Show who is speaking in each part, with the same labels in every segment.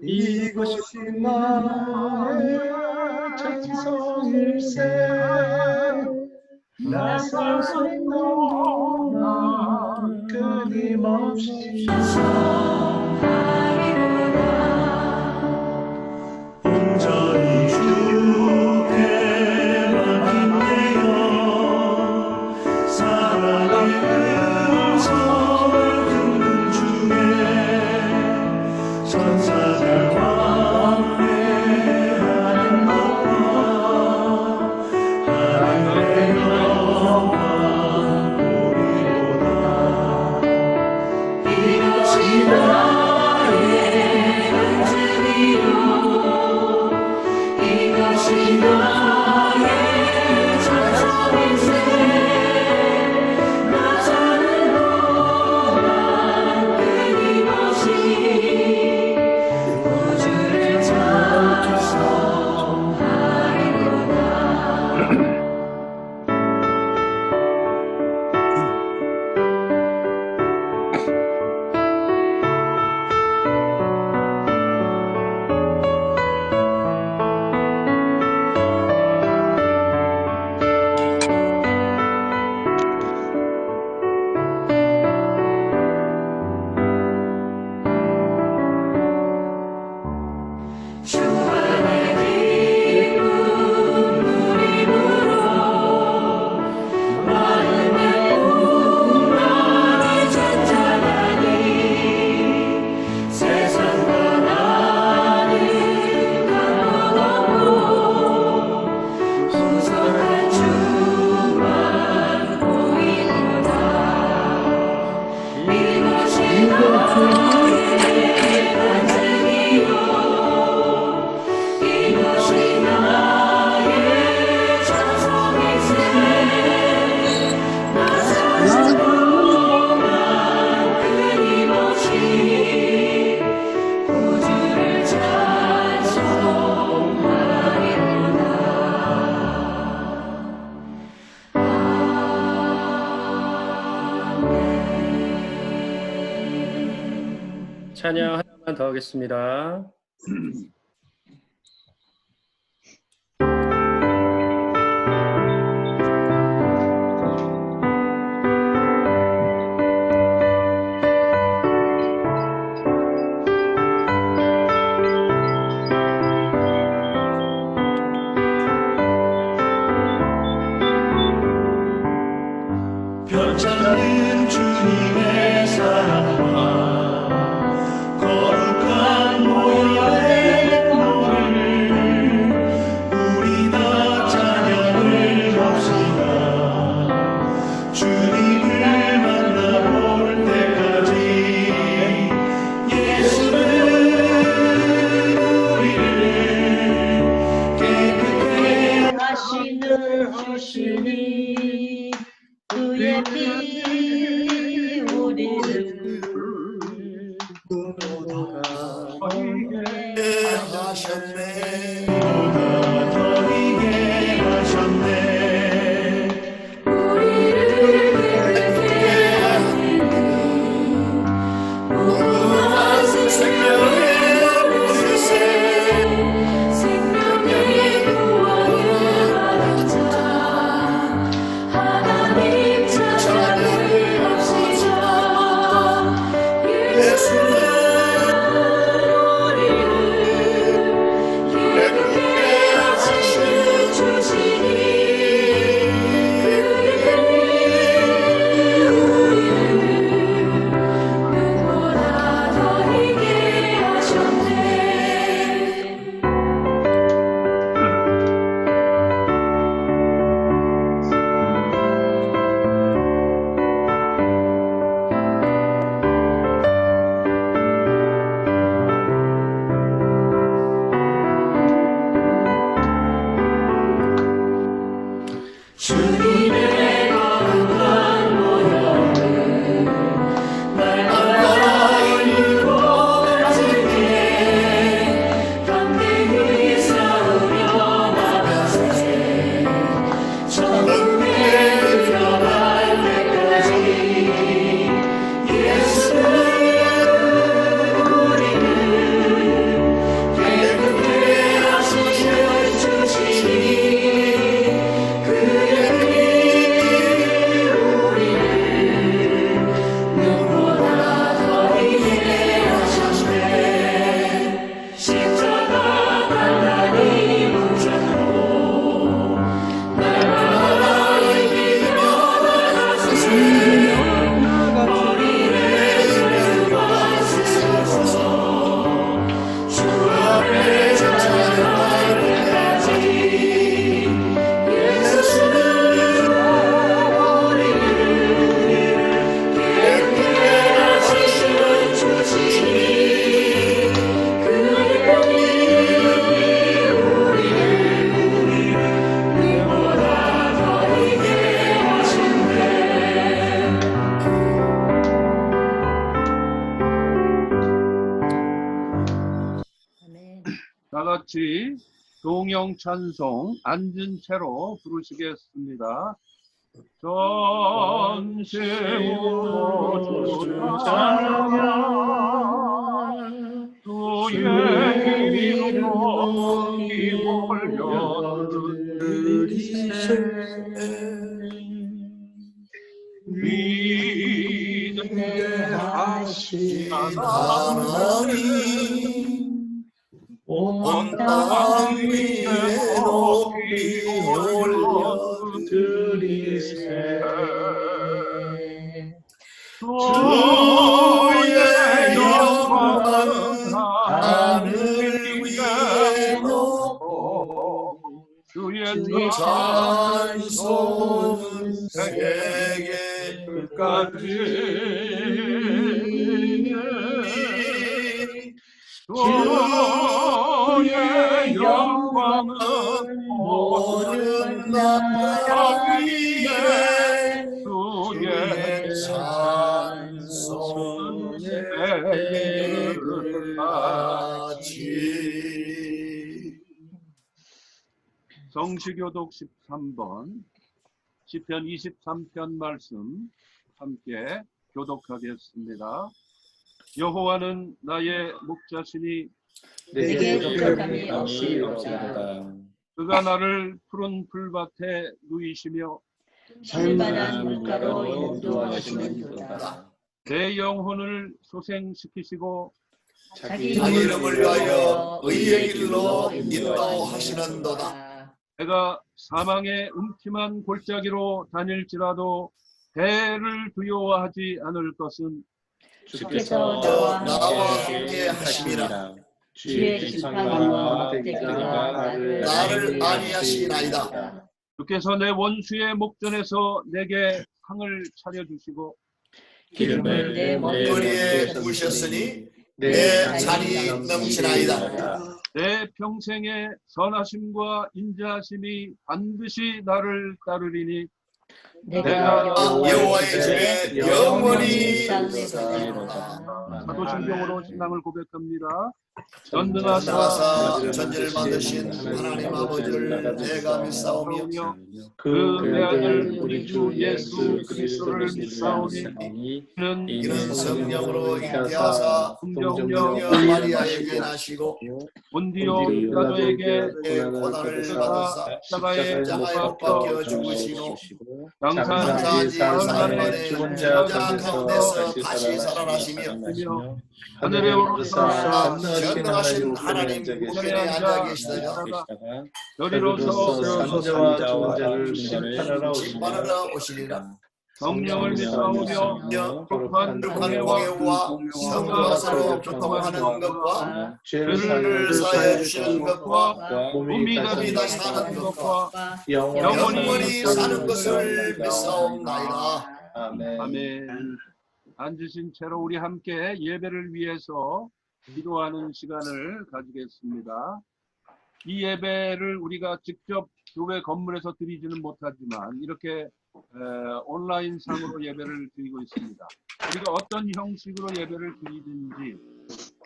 Speaker 1: 이것이 나의 찬송일세. 나 사는 동안 끊임없이 온전히 주께 맡기네요. 사랑의 음성을 듣는 중에 천사들 환대하는 것과 하늘의 영광 보리로다. 이것이 나의 안식이요, 이것이 나의 찬송일세. 나 사는 동안 끊임없이 우주를 찬송하리로다. 주 안에 기쁨 누림으로 마음의 풍랑이 잔잔하니 세상과 나는 감동 없고 후속한 주만 보이도다. 이것이 나의 반증이요, 이것이 나의 찬송일세. 나 사는 동안 끊임없이 우주를 찬송하리로다.
Speaker 2: 찬양 하나만 더 하겠습니다.
Speaker 1: 편찮은 주님의 사랑과 거룩한 보혈의 노를 우리 다 찬양을 합시다. 주님을 만나볼 때까지 예수는 우리를 깨끗게
Speaker 3: 하시는 주시니 그의 피 우리를
Speaker 1: 하셨네. 더이게 하셨네.
Speaker 3: 우리를 깨끗게 하시는 무궁한 생명의 보혈세. 생명의 구원을 받은 자 하나님 찬양을 합시다. 예수는 우리를
Speaker 4: 다 같이 동영 찬송 앉은 채로 부르시겠습니다. 전세우로 주 찬양 주의 이름으로 이 올려드리세 위대하신
Speaker 1: 하나님 온 땅 위에 높이 올려드리세 주의 영광은 하늘 위에 높고 주의 찬송은 세계 끝까지 주의 영광은 모든 나라 위에 주의 찬송은 세계 끝까지. 성시교독 13번 시편 23편 말씀 함께 교독하겠습니다. 여호와는 나의 목자시니
Speaker 5: 내게 부족함이 없이로다.
Speaker 4: 그가 나를 푸른 풀밭에 누이시며
Speaker 5: 쉴만한 물가로 인도하시는도다.
Speaker 4: 내 영혼을 소생시키시고
Speaker 5: 자기
Speaker 1: 이름을 위하여 의의 길로 인도하시는도다.
Speaker 4: 내가 사망의 음침한 골짜기로 다닐지라도 배를 두려워하지 않을 것은
Speaker 5: 주께서
Speaker 1: 나와 함께 하심이라.
Speaker 5: 주의 지팡이와 막대기가
Speaker 1: 나를 안위하시나이다.
Speaker 4: 주께서 내 원수의 목전에서 내게 상을 차려주시고
Speaker 5: 기름을 내
Speaker 1: 머리에 부으셨으니 내 잔이 넘치나이다.
Speaker 4: 내 평생의 선하심과 인자하심이 반드시 나를 따르리니
Speaker 5: 내가
Speaker 1: 여호와의 집에 영원히
Speaker 5: 사는도다.
Speaker 4: 사도신경으로 신앙을 고백합니다.
Speaker 1: 전능하사 천지를 만드신 하나님 아버지를 내가 믿사오며
Speaker 4: 그 내 아들 우리 주 예수 그리스도를 믿사오니
Speaker 1: 이는 성령으로 잉태하사
Speaker 4: 성령여
Speaker 1: 마리아에게 나시고
Speaker 4: 본디오 빌라도에게
Speaker 1: 고난을 받으사
Speaker 4: 십자가에
Speaker 1: 십자가에 못 박혀 죽으시고
Speaker 4: 장사한 지 사흘 만에
Speaker 1: 죽은 자 가운데서 다시 살아나시며
Speaker 4: 하늘에 오르사
Speaker 1: 전능하신 하나님 우편에 앉아 계시다가
Speaker 4: 여리로서
Speaker 6: 산자와 죽은 자를 심판하러
Speaker 1: 심판하러 오시리라.
Speaker 4: 성령을 믿사오며
Speaker 1: 거룩한 공예와 성령으로 교통하는 것과 죄를 사해 주시는 것과 몸이 다시 사는 것과 영원히 사는 것을 믿사옵나이다.
Speaker 4: 아멘. 앉으신 채로 우리 함께 예배를 위해서 기도하는 시간을 가지겠습니다. 이 예배를 우리가 직접 교회 건물에서 드리지는 못하지만 이렇게 온라인 상으로 예배를 드리고 있습니다. 우리가 어떤 형식으로 예배를 드리든지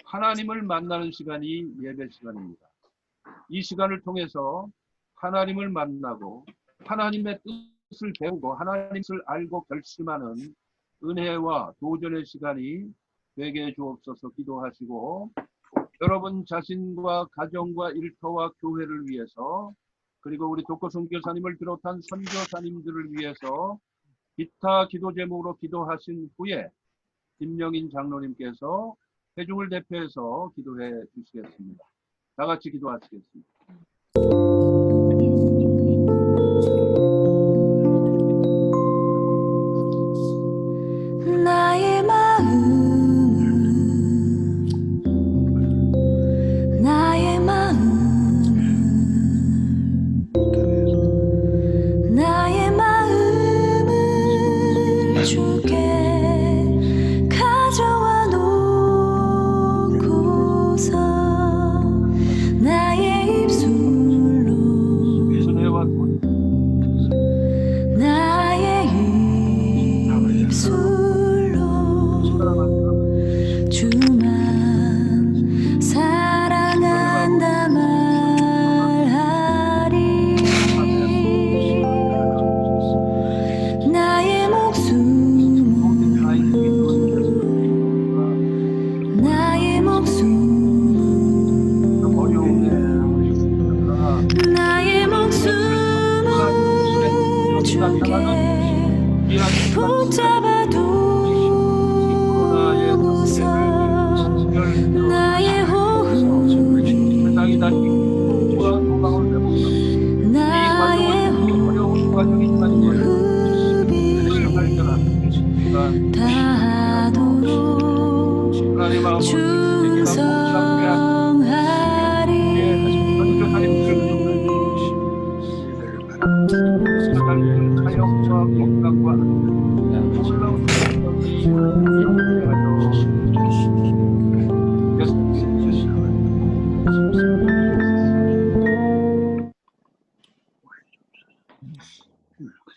Speaker 4: 하나님을 만나는 시간이 예배 시간입니다. 이 시간을 통해서 하나님을 만나고 하나님의 뜻을 배우고 하나님을 알고 결심하는 은혜와 도전의 시간이 되게 해 주옵소서. 기도하시고 여러분 자신과 가정과 일터와 교회를 위해서 그리고 우리 독거 선교사님을 비롯한 선교사님들을 위해서 기타 기도 제목으로 기도하신 후에 김영인 장로님께서 회중을 대표해서 기도해 주시겠습니다. 다 같이 기도하시겠습니다.
Speaker 3: 나의 마음은 나의 마음을 주께 가져와 놓고서 나의 입 나의 목숨을 주게 붙잡아두고서 나의 호흡이 나의 호흡이 닿도록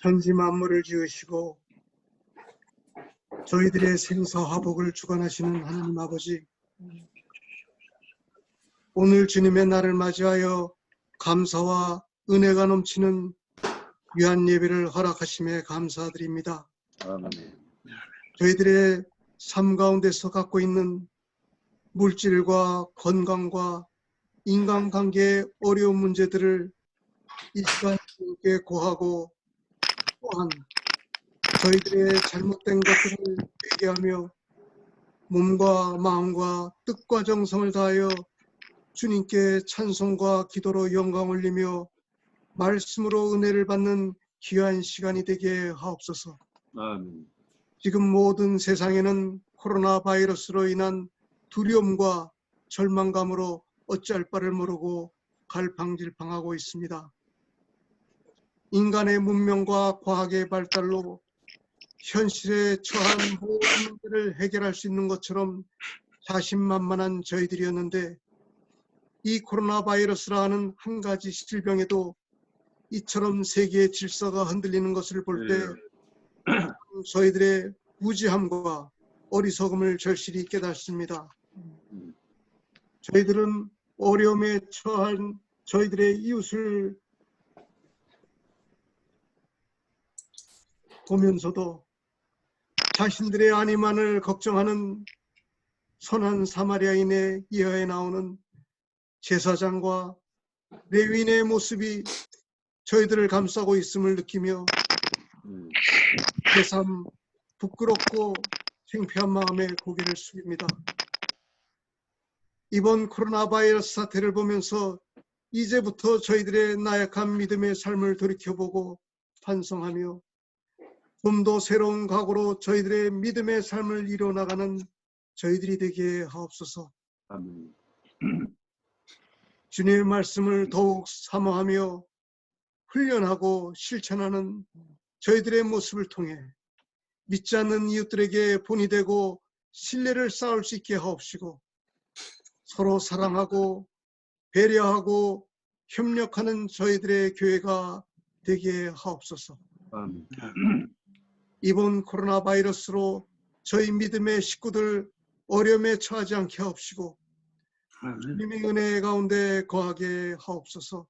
Speaker 7: 천지 만물을 지으시고 저희들의 생사화복을 주관하시는 하나님 아버지, 오늘 주님의 날을 맞이하여 감사와 은혜가 넘치는 귀한 예배를 허락하심에 감사드립니다. 저희들의 삶 가운데서 갖고 있는 물질과 건강과 인간관계의 어려운 문제들을 이 시간 주님께 고하고, 또한 저희들의 잘못된 것들을 회개하며 몸과 마음과 뜻과 정성을 다하여 주님께 찬송과 기도로 영광 올리며 말씀으로 은혜를 받는 귀한 시간이 되게 하옵소서. 지금 모든 세상에는 코로나 바이러스로 인한 두려움과 절망감으로 어찌할 바를 모르고 갈팡질팡하고 있습니다. 인간의 문명과 과학의 발달로 현실에 처한 모든 문제를 해결할 수 있는 것처럼 자신만만한 저희들이었는데, 이 코로나 바이러스라 하는 한 가지 질병에도 이처럼 세계의 질서가 흔들리는 것을 볼 때 저희들의 무지함과 어리석음을 절실히 깨닫습니다. 저희들은 어려움에 처한 저희들의 이웃을 보면서도 자신들의 안위만을 걱정하는 선한 사마리아인의 이하에 나오는 제사장과 레위인의 모습이 저희들을 감싸고 있음을 느끼며 새삼 부끄럽고 창피한 마음에 고개를 숙입니다. 이번 코로나 바이러스 사태를 보면서 이제부터 저희들의 나약한 믿음의 삶을 돌이켜보고 반성하며 좀 더 새로운 각오로 저희들의 믿음의 삶을 이뤄나가는 저희들이 되게 하옵소서. 주님의 말씀을 더욱 사모하며 훈련하고 실천하는 저희들의 모습을 통해 믿지 않는 이웃들에게 본이 되고 신뢰를 쌓을 수 있게 하옵시고, 서로 사랑하고 배려하고 협력하는 저희들의 교회가 되게 하옵소서. 이번 코로나 바이러스로 저희 믿음의 식구들 어려움에 처하지 않게 하옵시고 주님의 은혜 가운데 거하게 하옵소서.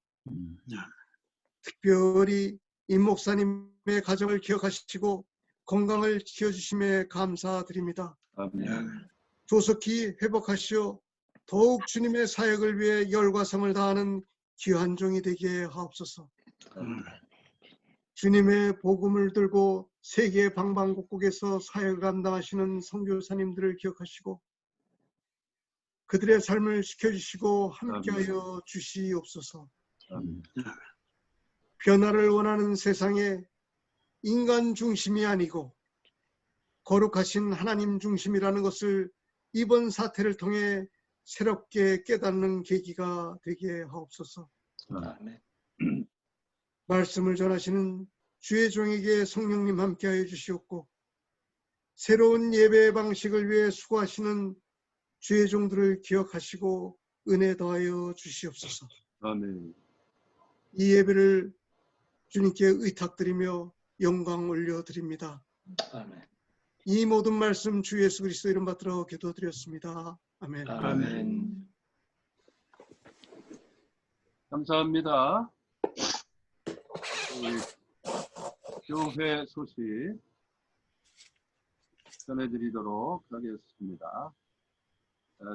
Speaker 7: 특별히 임 목사님의 가정을 기억하시고 건강을 지켜주심에 감사드립니다. 조속히 회복하시어 더욱 주님의 사역을 위해 열과 성을 다하는 귀한 종이 되게 하옵소서. 주님의 복음을 들고 세계 방방곡곡에서 사역을 감당하시는 선교사님들을 기억하시고 그들의 삶을 지켜주시고 함께하여 주시옵소서. 변화를 원하는 세상에 인간 중심이 아니고 거룩하신 하나님 중심이라는 것을 이번 사태를 통해 새롭게 깨닫는 계기가 되게 하옵소서. 말씀을 전하시는 주의 종에게 성령님 함께하여 주시옵고 새로운 예배 방식을 위해 수고하시는 주의 종들을 기억하시고 은혜 더하여 주시옵소서. 이 예배를 주님께 의탁드리며 영광 올려드립니다. 이 모든 말씀 주 예수 그리스도 이름 받들어 기도드렸습니다. 아멘.
Speaker 4: 감사합니다. 교회 소식 전해드리도록 하겠습니다.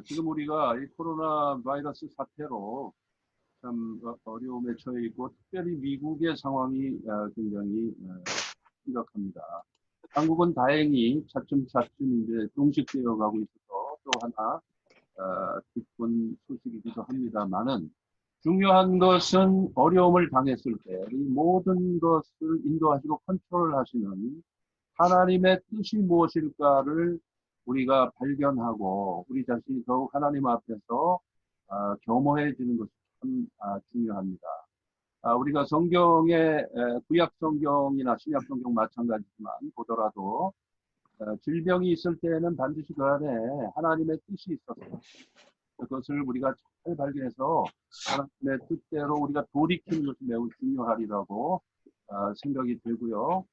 Speaker 4: 지금 우리가 이 코로나 바이러스 사태로 참 어려움에 처해 있고 특별히 미국의 상황이 굉장히 심각합니다. 한국은 다행히 차츰차츰 이제 종식되어 가고 있어서 또 하나 기쁜 소식이기도 합니다만은 중요한 것은 어려움을 당했을 때 이 모든 것을 인도하시고 컨트롤하시는 하나님의 뜻이 무엇일까를 우리가 발견하고 우리 자신이 더욱 하나님 앞에서 겸허해지는 것이 참 중요합니다. 우리가 성경의 구약 성경이나 신약 성경 마찬가지지만 보더라도 질병이 있을 때에는 반드시 그 안에 하나님의 뜻이 있었어요. 그것을 우리가 잘 발견해서 하나님의 뜻대로 우리가 돌이키는 것이 매우 중요하리라고 생각이 되고요.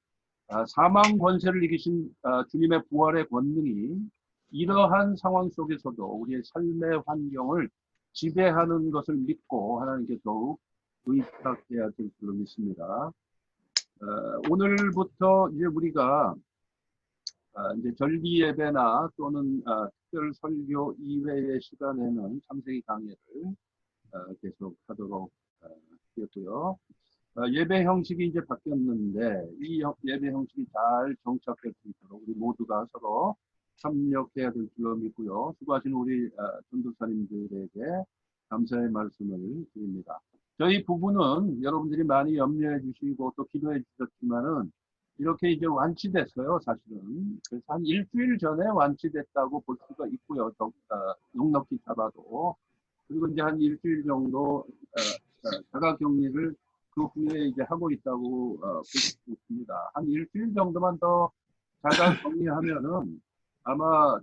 Speaker 4: 사망 권세를 이기신 주님의 부활의 권능이 이러한 상황 속에서도 우리의 삶의 환경을 지배하는 것을 믿고 하나님께 더욱 의탁해야 될 줄로 믿습니다. 오늘부터 이제 우리가 이제 절기 예배나 또는 특별 설교 이외의 시간에는 창세기 강의를 계속 하도록 하겠고요. 예배 형식이 이제 바뀌었는데 이 예배 형식이 잘 정착될 수 있도록 우리 모두가 서로 협력해야 될 줄로 믿고요. 수고하신 우리 전도사님들에게 감사의 말씀을 드립니다. 저희 부부는 여러분들이 많이 염려해 주시고 또 기도해 주셨지만은 이렇게 이제 완치됐어요, 사실은. 그래서 한 일주일 전에 완치됐다고 볼 수가 있고요. 넉넉히 잡아도. 그리고 이제 한 일주일 정도 자가 격리를 그 후에 이제 하고 있다고 볼 수 있습니다. 한 일주일 정도만 더 자가 격리하면은 아마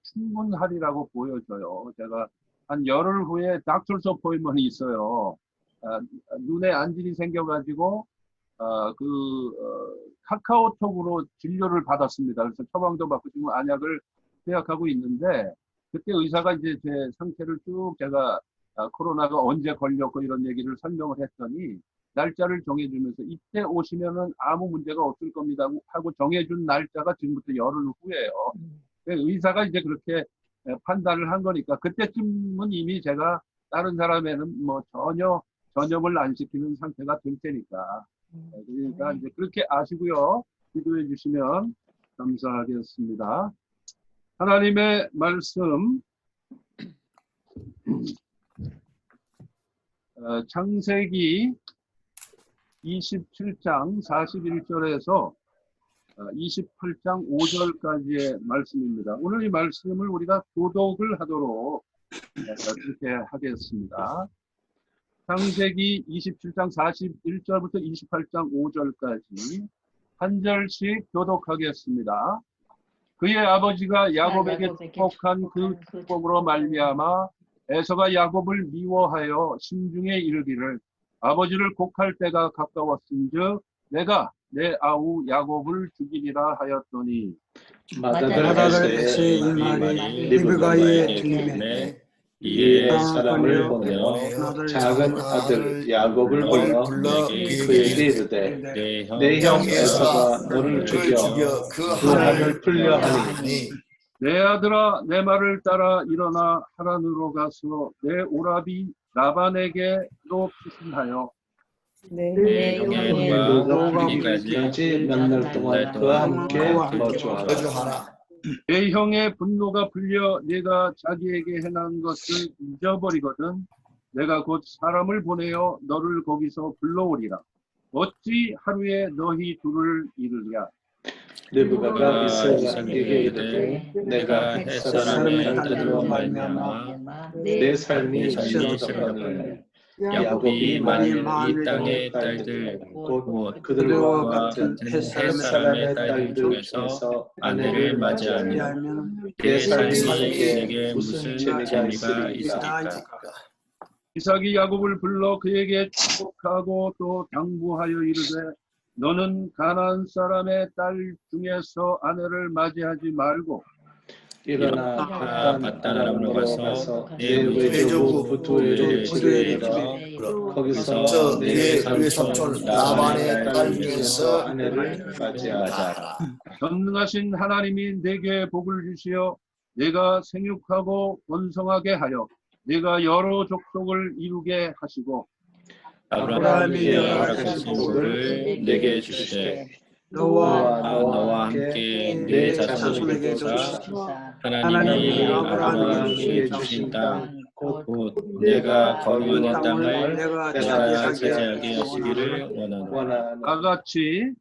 Speaker 4: 충분하리라고 보여져요. 제가 한 열흘 후에 닥터스 어포인먼트가 있어요. 눈에 안진이 생겨가지고 카카오톡으로 진료를 받았습니다. 그래서 처방도 받고 지금 안약을 투약하고 있는데 그때 의사가 이제 제 상태를 쭉 제가 코로나가 언제 걸렸고 이런 얘기를 설명을 했더니 날짜를 정해주면서 이때 오시면은 아무 문제가 없을 겁니다 하고 정해준 날짜가 지금부터 열흘 후예요. 의사가 이제 그렇게 판단을 한 거니까 그때쯤은 이미 제가 다른 사람에는 뭐 전혀 전염을 안 시키는 상태가 될 테니까. 그러니까 이제 그렇게 아시고요. 기도해 주시면 감사하겠습니다. 하나님의 말씀 창세기 27장 41절에서 28장 5절까지의 말씀입니다. 오늘 이 말씀을 우리가 교독을 하도록 그렇게 하겠습니다. 창세기 27장 41절부터 28장 5절까지 한 절씩 교독하겠습니다. 그의 아버지가 야곱에게 축복한 그 축복으로 말미암아 에서가 야곱을 미워하여 심중에 이르기를 아버지를 곡할 때가 가까웠은즉 내가 내 아우 야곱을 죽이리라 하였더니
Speaker 5: 마다달에서의 이 말이 리브가의
Speaker 6: 주님의 이에 사람을 보내어 작은 아들 야곱을 불러 그에게 이르되 내 형 에서가 너를 죽여 그 한을 풀려 하니
Speaker 4: 내 아들아 내 말을 따라 일어나 하란으로 가서 내 오라비 라반에게로 피신하여
Speaker 5: 내
Speaker 6: 형의 노가 풀리기까지 몇 날 동안 그와 함께 거주하라.
Speaker 4: 내 형의 분노가 풀려 내가 자기에게 행한 것을 잊어버리거든 내가 곧 사람을 보내어 너를 거기서 불러오리라. 어찌 하루에 너희 둘을 이르랴.
Speaker 6: 리브가가 이삭에게 이르되 내가 햇사람의 딸들로 말미암아 내 삶이 싫어졌거늘 야곱이 만일 이 땅의 딸들 곧 그들과 같은 햇사람의 딸들 중에서 아내를 맞이하면 내 삶이 내게 무슨 재미가 있으리까.
Speaker 4: 이삭이 야곱을 불러 그에게 축복하고 또 당부하여 이르되 너는 가나안 사람의 딸 중에서 아내를 맞이하지 말고
Speaker 6: 일어나 밧단아람으로 가서 내 외조부 부두엘의 집에 이르러 거기서 내 삼촌 라반의 딸 중에서 아내를 맞이하자.
Speaker 4: 전능하신 하나님이 내게 복을 주시어 내가 생육하고 번성하게 하여 내가 여러 족속을 이루게 하시고
Speaker 2: 아브라함이 여러가지 복을 내게 주시되
Speaker 5: 너와
Speaker 2: 너와 함께 내 자손에게 주사 하나님이 아브라함에게 주신 땅 곧 내가 거류하는 땅을
Speaker 5: 내가
Speaker 2: 내가
Speaker 5: 차지하게
Speaker 2: 차지하게 하시기를 원하노라.
Speaker 4: 다같이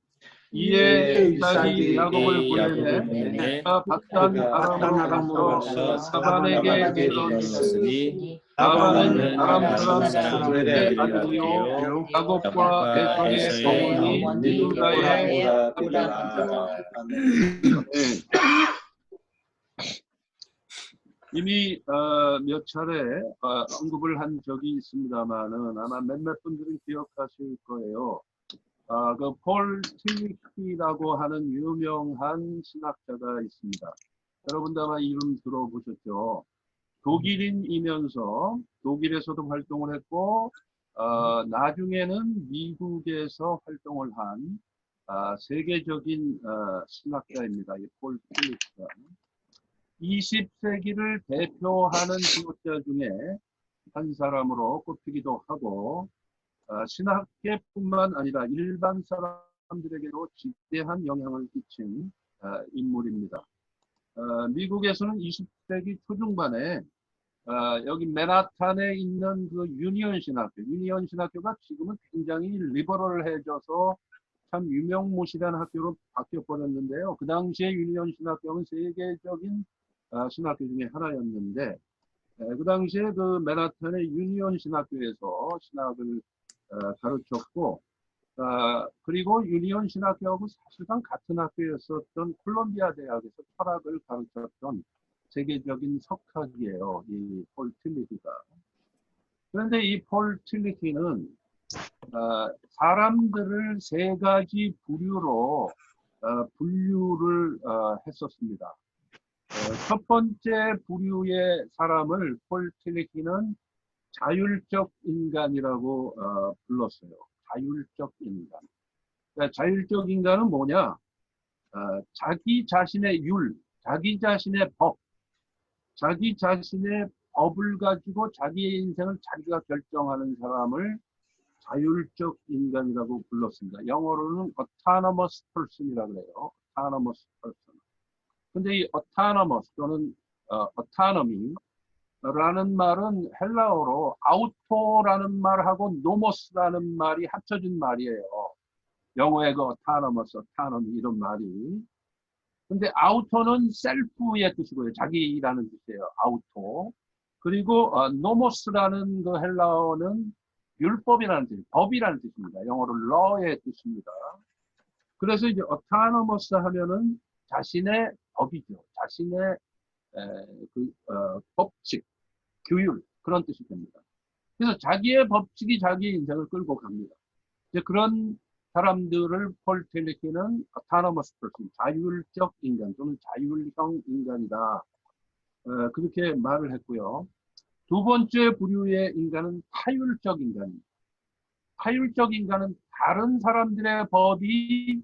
Speaker 4: 이에 이삭이 야곱을 보내매 그가 바산 아람으로 가서 사반에게 이르렀으니 사반은 아람 사람 의 아들이요 야곱과 에서의 어머니 리브가의 아들이라. 이미 몇 차례 언급을 한 적이 있습니다만은 아마 몇몇 분들은 기억하실 거예요. 그 폴 틸리히라고 하는 유명한 신학자가 있습니다. 여러분도 아마 이름 들어보셨죠? 독일인이면서 독일에서도 활동을 했고 나중에는 미국에서 활동을 한 세계적인 신학자입니다. 이 폴 틸리히가 20세기를 대표하는 지도자 중에 한 사람으로 꼽히기도 하고 신학계뿐만 아니라 일반 사람들에게도 지대한 영향을 끼친 인물입니다. 미국에서는 20세기 초중반에 여기 맨하탄에 있는 그 유니온 신학교가 지금은 굉장히 리버럴해져서 참 유명무실한 학교로 바뀌어버렸는데요. 그 당시에 유니온 신학교는 세계적인 신학교 중에 하나였는데 그 당시에 그 맨하탄의 유니온 신학교에서 신학을 가르쳤고 그리고 유니온 신학교하고 사실상 같은 학교였었던 콜롬비아 대학에서 철학을 가르쳤던 세계적인 석학이에요. 이 폴 틸리히가. 그런데 이 폴 틸리히는 사람들을 세 가지 부류로 분류를 했었습니다. 첫 번째 부류의 사람을 폴 틸리히는 자율적 인간이라고 불렀어요. 자율적 인간. 그러니까 자율적 인간은 뭐냐? 자기 자신의 율, 자기 자신의 법, 자기 자신의 법을 가지고 자기의 인생을 자기가 결정하는 사람을 자율적 인간이라고 불렀습니다. 영어로는 autonomous person이라고 해요. autonomous person. 근데 이 autonomous 또는 autonomy 라는 말은 헬라어로 아우토라는 말하고 노모스라는 말이 합쳐진 말이에요. 영어의 그 autonomous, autonomy 이런 말이. 근데 아우토는 셀프의 뜻이고요. 자기라는 뜻이에요. 아우토. 그리고 노모스라는 그 헬라어는 율법이라는 뜻, 법이라는 뜻입니다. 영어로 law의 뜻입니다. 그래서 이제 autonomous 하면은 자신의 법이죠. 자신의 법칙, 규율 그런 뜻이 됩니다. 그래서 자기의 법칙이 자기의 인생을 끌고 갑니다. 이제 그런 사람들을 폴 틸리히는 autonomous person, 자율적 인간 또는 자율형 인간이다. 그렇게 말을 했고요. 두 번째 부류의 인간은 타율적 인간입니다. 타율적 인간은 다른 사람들의 법이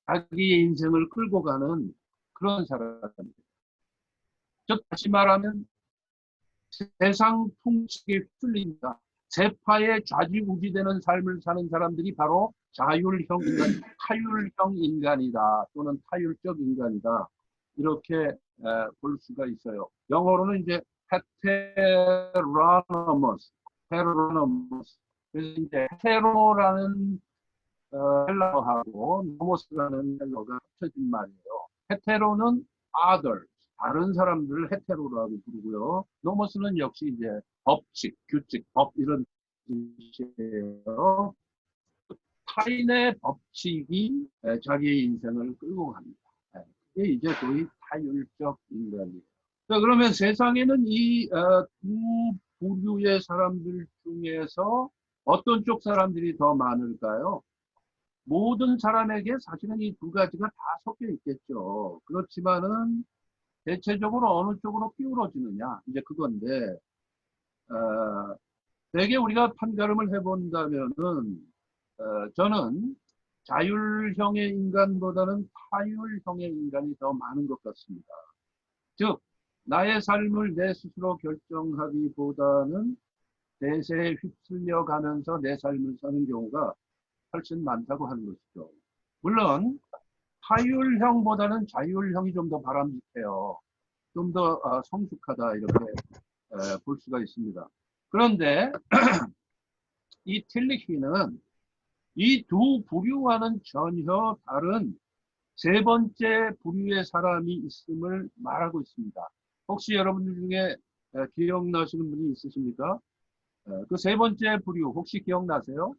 Speaker 4: 자기의 인생을 끌고 가는 그런 사람입니다. 즉 다시 말하면 세상 통치에 휩쓸린다. 세파에 좌지우지되는 삶을 사는 사람들이 바로 자율형 인간, 타율형 인간이다. 또는 타율적 인간이다. 이렇게 볼 수가 있어요. 영어로는 이제 heteronomous. 그래서 이제 hetero라는 헬라어하고 nomos라는 헬라어가 합쳐진 말이에요. hetero는 others. 다른 사람들을 헤테로라고 부르고요. 노모스는 역시 이제 법칙, 규칙, 법 이런 뜻이에요. 타인의 법칙이 자기의 인생을 끌고 갑니다. 이게 이제 거의 타율적 인간이에요. 자, 그러면 세상에는 이 두 부류의 사람들 중에서 어떤 쪽 사람들이 더 많을까요? 모든 사람에게 사실은 이 두 가지가 다 섞여 있겠죠. 그렇지만은 대체적으로 어느 쪽으로 기울어지느냐 이제 그건데 되게 우리가 판가름을 해본다면은 저는 자율형의 인간보다는 타율형의 인간이 더 많은 것 같습니다. 즉 나의 삶을 내 스스로 결정하기보다는 대세에 휩쓸려 가면서 내 삶을 사는 경우가 훨씬 많다고 하는 것이죠. 물론 타율형보다는 자율형이 좀 더 바람직해요. 좀 더 성숙하다 이렇게 볼 수가 있습니다. 그런데 이 틸리히는 이 두 부류와는 전혀 다른 세 번째 부류의 사람이 있음을 말하고 있습니다. 혹시 여러분들 중에 기억나시는 분이 있으십니까? 그 세 번째 부류 혹시 기억나세요?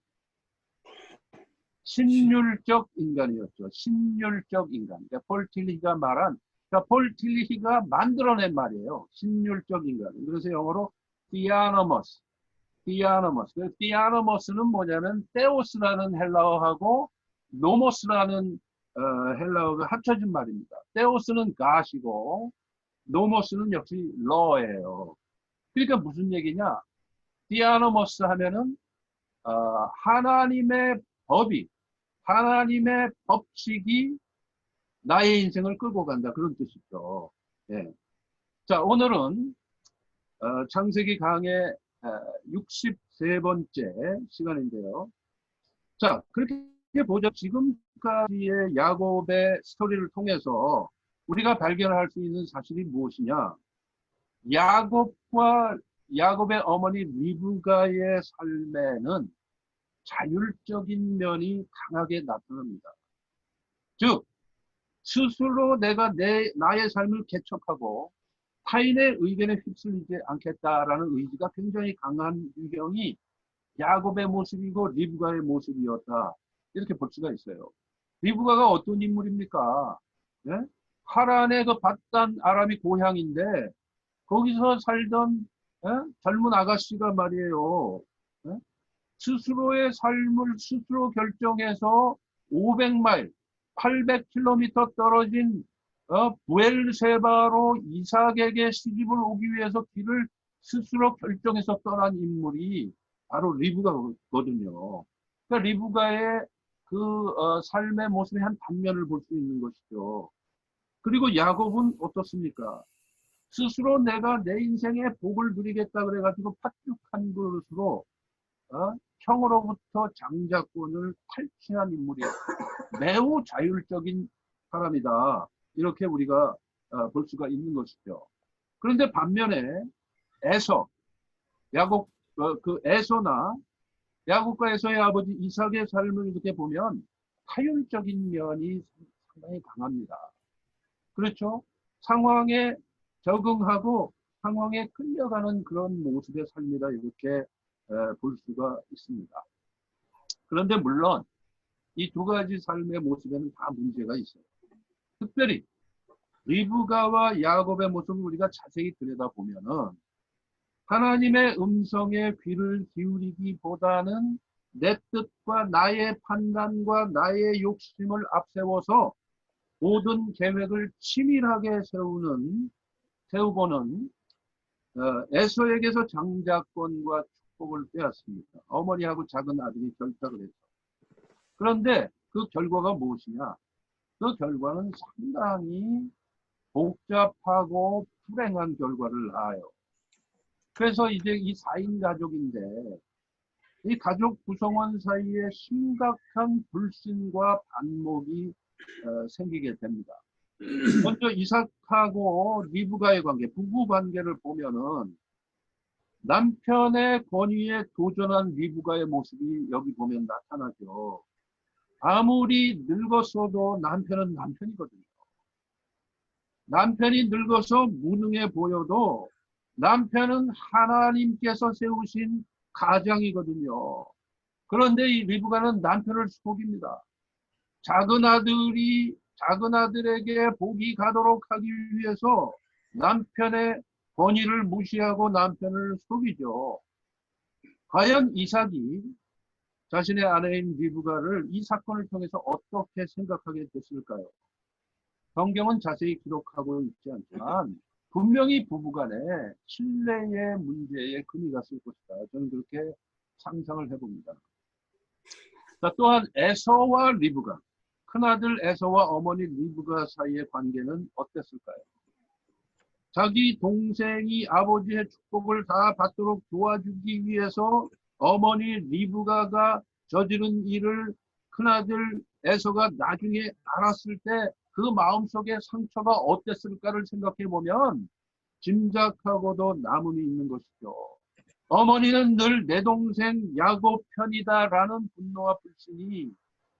Speaker 4: 신율적 인간이었죠. 신율적 인간. 그러니까 폴 틸리히가 말한, 그러니까 폴 틸리히가 만들어낸 말이에요. 신율적 인간. 그래서 영어로 theonomous. theonomous. 그 theonomous는 뭐냐면 테오스라는 헬라어하고 노모스라는 헬라어가 합쳐진 말입니다. 테오스는 God이고 노모스는 역시 law예요. 그러니까 무슨 얘기냐? theonomous 하면은 하나님의 법이, 하나님의 법칙이 나의 인생을 끌고 간다. 그런 뜻이죠. 예. 자, 오늘은 창세기 강의 63번째 시간인데요. 자, 그렇게 보자. 지금까지의 야곱의 스토리를 통해서 우리가 발견할 수 있는 사실이 무엇이냐? 야곱의 어머니 리브가의 삶에는 자율적인 면이 강하게 나타납니다. 즉, 스스로 내가 나의 삶을 개척하고 타인의 의견에 휩쓸리지 않겠다라는 의지가 굉장히 강한 유형이 야곱의 모습이고 리브가의 모습이었다. 이렇게 볼 수가 있어요. 리브가가 어떤 인물입니까? 네? 하란의 그 밧단 아람이 고향인데 거기서 살던 젊은 아가씨가 말이에요. 스스로의 삶을 스스로 결정해서 500마일, 800km 떨어진 부엘세바로 이삭에게 시집을 오기 위해서 길을 스스로 결정해서 떠난 인물이 바로 리브가거든요. 그러니까 리브가의 그 삶의 모습의 한 단면을 볼 수 있는 것이죠. 그리고 야곱은 어떻습니까? 스스로 내가 내 인생에 복을 누리겠다 그래가지고 팥죽한 그릇으로 형으로부터 장자권을 탈취한 인물이에요. 매우 자율적인 사람이다. 이렇게 우리가 볼 수가 있는 것이죠. 그런데 반면에 야곱, 그 에서나 야곱과 에서의 아버지 이삭의 삶을 이렇게 보면 타율적인 면이 상당히 강합니다. 그렇죠? 상황에 적응하고 상황에 끌려가는 그런 모습의 삶이다. 이렇게 볼 수가 있습니다. 그런데 물론 이 두 가지 삶의 모습에는 다 문제가 있어요. 특별히 리브가와 야곱의 모습을 우리가 자세히 들여다보면은 하나님의 음성에 귀를 기울이기보다는 내 뜻과 나의 판단과 나의 욕심을 앞세워서 모든 계획을 치밀하게 세우고는 에서에게서 장자권과 축복을 빼앗습니다. 어머니하고 작은 아들이 결탁을 했죠. 그런데 그 결과가 무엇이냐? 그 결과는 상당히 복잡하고 불행한 결과를 낳아요. 그래서 이제 이 4인 가족인데 이 가족 구성원 사이에 심각한 불신과 반목이 생기게 됩니다. 먼저 이삭하고 리브가의 관계, 부부 관계를 보면은 남편의 권위에 도전한 리브가의 모습이 여기 보면 나타나죠. 아무리 늙었어도 남편은 남편이거든요. 남편이 늙어서 무능해 보여도 남편은 하나님께서 세우신 가장이거든요. 그런데 이 리브가는 남편을 속입니다. 작은 아들에게 복이 가도록 하기 위해서 남편의 권위를 무시하고 남편을 속이죠. 과연 이삭이 자신의 아내인 리브가를 이 사건을 통해서 어떻게 생각하게 됐을까요? 성경은 자세히 기록하고 있지 않지만 분명히 부부간에 신뢰의 문제에 금이 갔을 것이다. 저는 그렇게 상상을 해봅니다. 자, 또한 에서와 리브가, 큰아들 에서와 어머니 리브가 사이의 관계는 어땠을까요? 자기 동생이 아버지의 축복을 다 받도록 도와주기 위해서 어머니 리브가가 저지른 일을 큰아들 에서가 나중에 알았을 때 그 마음속에 상처가 어땠을까를 생각해 보면 짐작하고도 남음이 있는 것이죠. 어머니는 늘 내 동생 야곱 편이다라는 분노와 불신이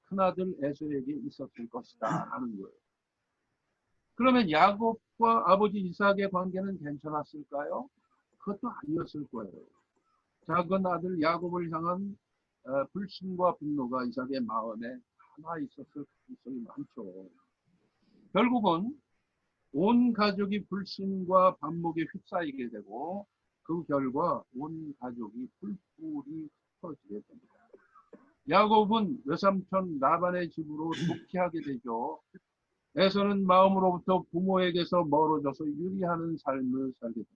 Speaker 4: 큰아들 에서에게 있었을 것이다 라는 거예요. 그러면 야곱과 아버지 이삭의 관계는 괜찮았을까요? 그것도 아니었을 거예요. 작은 아들 야곱을 향한 불신과 분노가 이삭의 마음에 하나 있었을 가능성이 많죠. 결국은 온 가족이 불신과 반목에 휩싸이게 되고 그 결과 온 가족이 뿔뿔이 흩어지게 됩니다. 야곱은 외삼촌 라반의 집으로 도피하게 되죠. 에서는 마음으로부터 부모에게서 멀어져서 유리하는 삶을 살게 됩니다.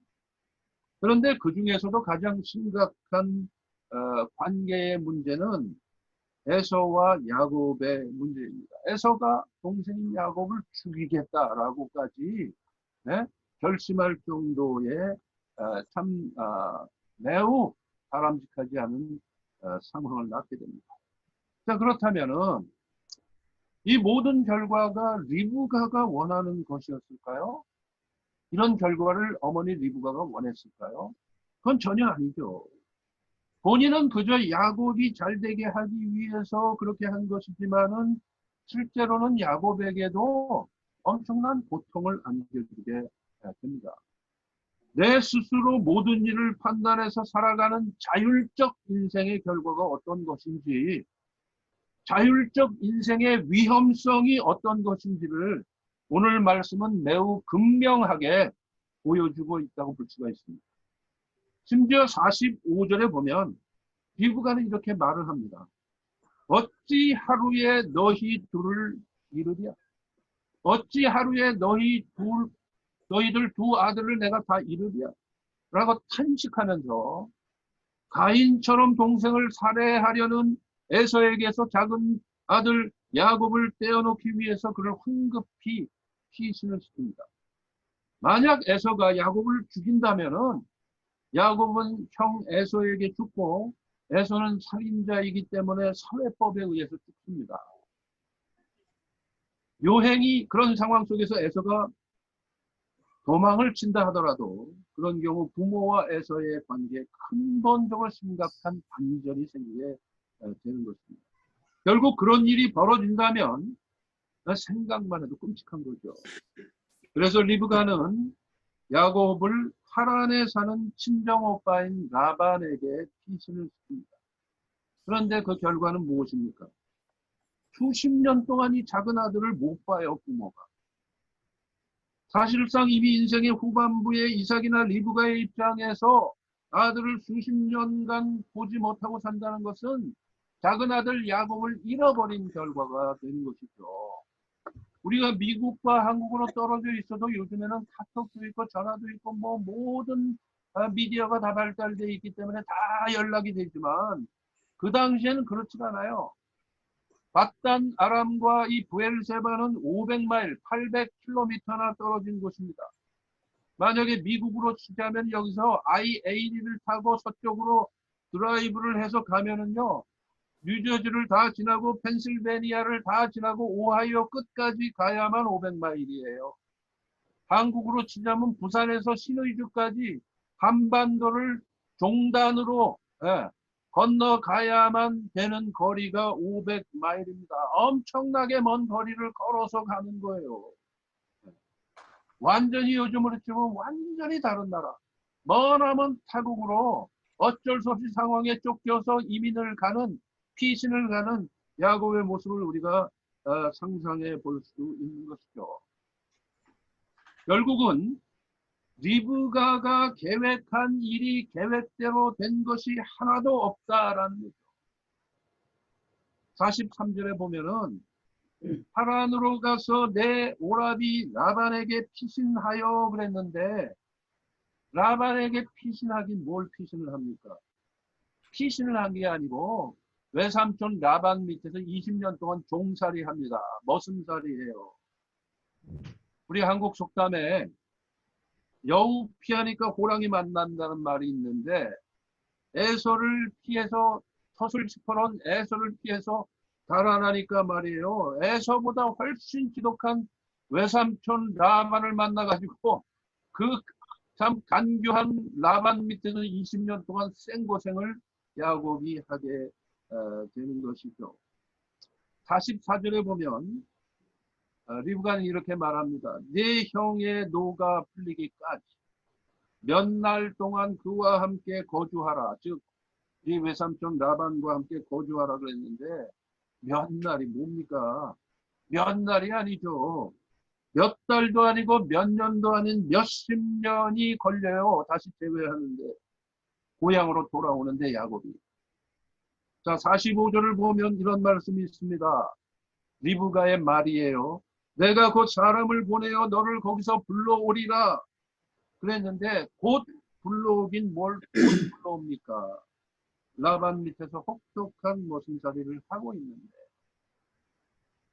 Speaker 4: 그런데 그 중에서도 가장 심각한 관계의 문제는 에서와 야곱의 문제입니다. 에서가 동생인 야곱을 죽이겠다라고까지 결심할 정도의 매우 바람직하지 않은 상황을 낳게 됩니다. 자, 그렇다면은 이 모든 결과가 리브가가 원하는 것이었을까요? 이런 결과를 어머니 리브가가 원했을까요? 그건 전혀 아니죠. 본인은 그저 야곱이 잘 되게 하기 위해서 그렇게 한 것이지만은 실제로는 야곱에게도 엄청난 고통을 안겨주게 됩니다. 내 스스로 모든 일을 판단해서 살아가는 자율적 인생의 결과가 어떤 것인지, 자율적 인생의 위험성이 어떤 것인지를 오늘 말씀은 매우 극명하게 보여주고 있다고 볼 수가 있습니다. 심지어 45절에 보면 리브가는 이렇게 말을 합니다. 어찌 하루에 너희 둘을 이루랴? 어찌 하루에 너희들 두 아들을 내가 다 이루랴? 라고 탄식하면서 가인처럼 동생을 살해하려는 에서에게서 작은 아들 야곱을 떼어놓기 위해서 그를 황급히 피신을 시킵니다. 만약 에서가 야곱을 죽인다면은 야곱은 형 에서에게 죽고 에서는 살인자이기 때문에 사회법에 의해서 죽습니다. 요행이 그런 상황 속에서 에서가 도망을 친다 하더라도 그런 경우 부모와 에서의 관계에 근본적으로 심각한 반전이 생기게 되는 것입니다. 결국 그런 일이 벌어진다면 생각만 해도 끔찍한 거죠. 그래서 리브가는 야곱을 하란에 사는 친정오빠인 라반에게 피신을 시킵니다. 그런데 그 결과는 무엇입니까? 수십 년 동안 이 작은 아들을 못 봐요, 부모가. 사실상 이미 인생의 후반부에 이삭이나 리브가의 입장에서 아들을 수십 년간 보지 못하고 산다는 것은 작은 아들 야곱을 잃어버린 결과가 되는 것이죠. 우리가 미국과 한국으로 떨어져 있어도 요즘에는 카톡도 있고 전화도 있고 뭐 모든 미디어가 다 발달되어 있기 때문에 다 연락이 되지만 그 당시에는 그렇지가 않아요. 바단 아람과 이 부엘세바는 500마일, 800km나 떨어진 곳입니다. 만약에 미국으로 치자면 여기서 I-80을 타고 서쪽으로 드라이브를 해서 가면은요, 뉴저지를 다 지나고 펜실베니아를 다 지나고 오하이오 끝까지 가야만 500마일이에요. 한국으로 치자면 부산에서 신의주까지 한반도를 종단으로 건너가야만 되는 거리가 500마일입니다. 엄청나게 먼 거리를 걸어서 가는 거예요. 완전히 요즘으로 치면 완전히 다른 나라. 머나먼 타국으로 어쩔 수 없이 상황에 쫓겨서 이민을 가는, 피신을 가는 야곱의 모습을 우리가 상상해 볼 수 있는 것이죠. 결국은 리브가가 계획한 일이 계획대로 된 것이 하나도 없다라는 거죠. 43절에 보면은 하란으로 가서 내 오라비 라반에게 피신하여 그랬는데 라반에게 피신하긴 뭘 피신을 합니까? 피신을 한 게 아니고 외삼촌 라반 밑에서 20년 동안 종살이 합니다. 머슴살이에요. 우리 한국 속담에 여우 피하니까 호랑이 만난다는 말이 있는데 에서를 피해서 덫을 짚어놓은 에서를 피해서 달아나니까 말이에요. 에서보다 훨씬 지독한 외삼촌 라반을 만나가지고 그 참 간교한 라반 밑에서 20년 동안 생고생을 야곱이 하게 되는 것이죠. 44절에 보면 리브가는 이렇게 말합니다. 네 형의 노가 풀리기까지 몇 날 동안 그와 함께 거주하라. 즉, 이 외삼촌 라반과 함께 거주하라 그랬는데 몇 날이 뭡니까? 몇 날이 아니죠. 몇 달도 아니고 몇 년도 아닌 몇십 년이 걸려요. 다시 재회하는데 고향으로 돌아오는데 야곱이. 자, 45절을 보면 이런 말씀이 있습니다. 리브가의 말이에요. 내가 곧 사람을 보내어 너를 거기서 불러오리라 그랬는데 곧 불러오긴 뭘 곧 불러옵니까? 라반 밑에서 혹독한 모순살이를 하고 있는데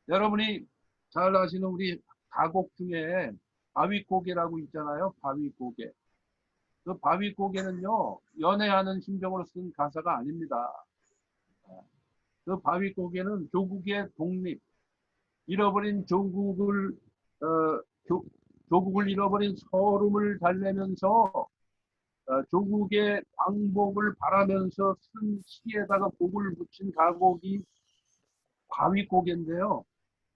Speaker 4: 여러분이 잘 아시는 우리 가곡 중에 바위고개라고 있잖아요. 바위고개. 그 바위고개는요. 연애하는 심정으로 쓴 가사가 아닙니다. 그 바위고개는 조국의 독립, 잃어버린 조국을 조국을 잃어버린 서름을 달래면서 조국의 광복을 바라면서 쓴 시에다가 곡을 붙인 가곡이 바위고개인데요.